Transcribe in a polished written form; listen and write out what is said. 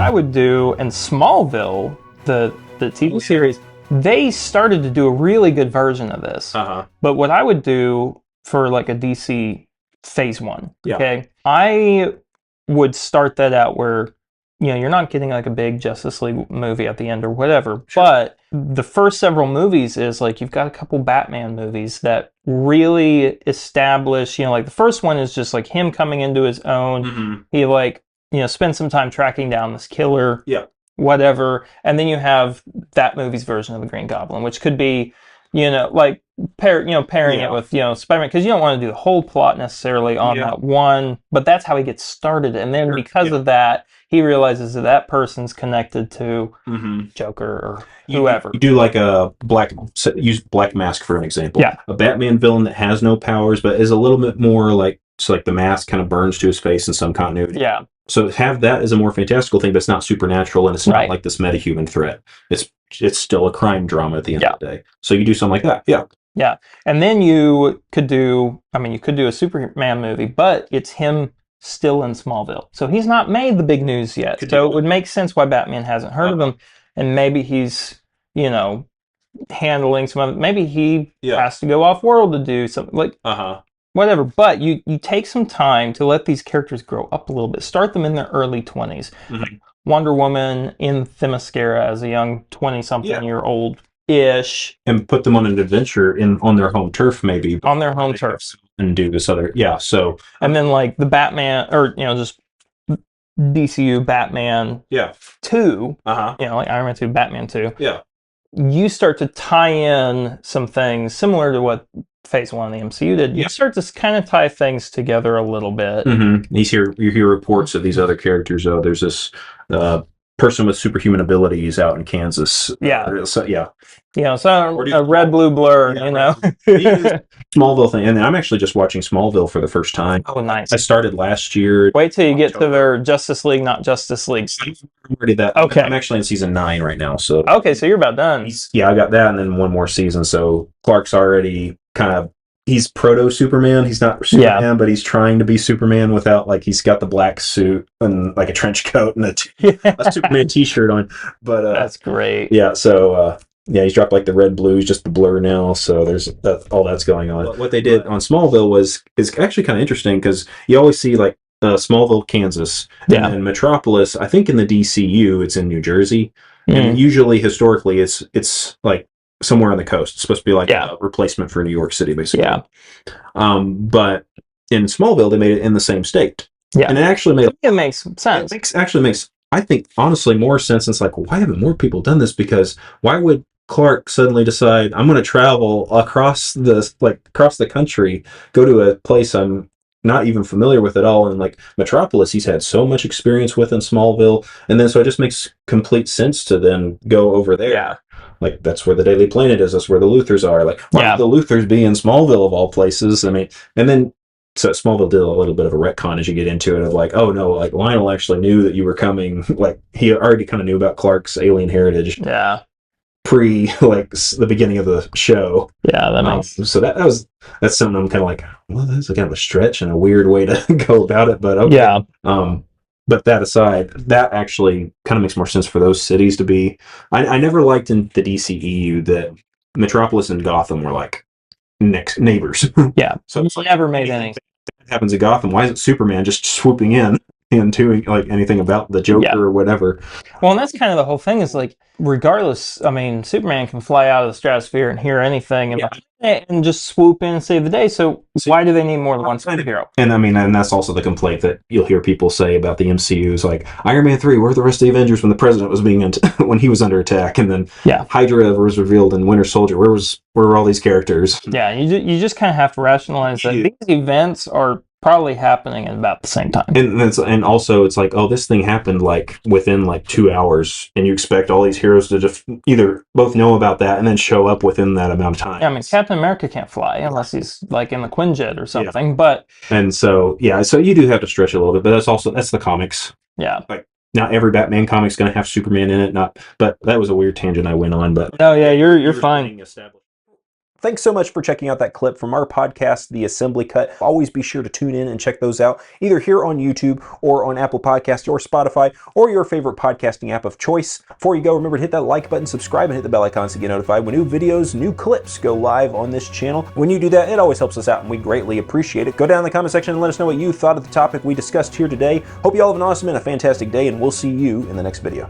I would do, and Smallville, the TV series, they started to do a really good version of this. But what I would do for like a DC phase 1, okay, I would start that out where, you know, you're not getting like a big Justice League movie at the end or whatever, but the first several movies is like you've got a couple Batman movies that really establish, you know, like the first one is just like him coming into his own. He like, you know, spends some time tracking down this killer, whatever, and then you have that movie's version of the Green Goblin, which could be, you know, like pairing it with, you know, Spider-Man, because you don't want to do the whole plot necessarily on that one, but that's how he gets started, and then because of that, he realizes that person's connected to Joker or whoever. You do like use Black Mask for an example. A Batman villain that has no powers, but is a little bit more like, so like the mask kind of burns to his face in some continuity. So have that as a more fantastical thing, but it's not supernatural and it's not like this metahuman threat. It's still a crime drama at the end of the day. So you do something like that. Yeah. And then you could do a Superman movie, but it's him still in Smallville. So he's not made the big news yet. So it would make sense why Batman hasn't heard of him. And maybe he's, you know, handling some of it. Maybe he has to go off world to do something like whatever. But you take some time to let these characters grow up a little bit. Start them in their early 20s. Like Wonder Woman in Themyscira as a young 20-something-year-old-ish. And put them on an adventure on their home turf, maybe. On their home turf. And do this other, so. And then like the Batman, or, you know, just DCU Batman 2, you know, like Iron Man 2, Batman 2. You start to tie in some things similar to what Phase 1 of the MCU did. You start to kind of tie things together a little bit. You hear reports of these other characters. Oh, there's this person with superhuman abilities out in Kansas. You know, so a red blue blur, you know. Smallville thing, and I'm actually just watching Smallville for the first time. Oh, nice. I started last year. Wait till you get to their Justice League, not Justice League. Okay. I'm actually in season 9 right now. So okay, so you're about done. I got that, and then one more season. So Clark's already he's proto Superman. He's not Superman, but he's trying to be Superman without, like, he's got the black suit and like a trench coat and a Superman t-shirt on. But that's great. So he's dropped like the red blue. He's just the blur now. So there's all that's going on. What they did on Smallville is actually kind of interesting, because you always see like Smallville, Kansas, and then Metropolis. I think in the DCU, it's in New Jersey, and usually historically it's like somewhere on the coast. It's supposed to be like a replacement for New York City, basically. But in Smallville, they made it in the same state. And it actually makes sense. It makes, I think, honestly, more sense. It's like, why haven't more people done this? Because why would Clark suddenly decide, I'm going to travel across the country, go to a place I'm not even familiar with at all, and like Metropolis, he's had so much experience with in Smallville, and then so it just makes complete sense to then go over there. Like, that's where the Daily Planet is. That's where the Luthors are. Like, why would the Luthors be in Smallville of all places? I mean, and then so Smallville did a little bit of a retcon as you get into it, of like, oh no, like Lionel actually knew that you were coming. Like, he already kind of knew about Clark's alien heritage. Pre like the beginning of the show. That makes so that's something I'm kind of like, well, that's kind of a stretch and a weird way to go about it, but okay. But that aside, that actually kind of makes more sense for those cities to be. I never liked in the DCEU that Metropolis and Gotham were like next neighbors. So it's never made any. That happens in Gotham. Why isn't Superman just swooping in and doing like anything about the Joker or whatever? Well, and that's kind of the whole thing, is like, regardless, I mean, Superman can fly out of the stratosphere and hear anything and just swoop in and save the day. So why do they need more than one superhero? And I mean, and that's also the complaint that you'll hear people say about the MCU is like, Iron Man 3, where are the rest of the Avengers when the president was when he was under attack? And then Hydra was revealed in Winter Soldier. Where were all these characters? You just kind of have to rationalize that these events are probably happening at about the same time. And also it's like, oh, this thing happened like within like 2 hours, and you expect all these heroes to just either both know about that and then show up within that amount of time. I mean, Captain America can't fly unless he's like in the Quinjet or something. But so you do have to stretch a little bit, but that's the comics. Like, not every Batman comic's going to have Superman in it. But that was a weird tangent I went on. But no, you're fine. Thanks so much for checking out that clip from our podcast, The Assembly Cut. Always be sure to tune in and check those out, either here on YouTube or on Apple Podcasts or Spotify or your favorite podcasting app of choice. Before you go, remember to hit that like button, subscribe, and hit the bell icon to get notified when new videos, new clips go live on this channel. When you do that, it always helps us out and we greatly appreciate it. Go down in the comment section and let us know what you thought of the topic we discussed here today. Hope you all have an awesome and a fantastic day, and we'll see you in the next video.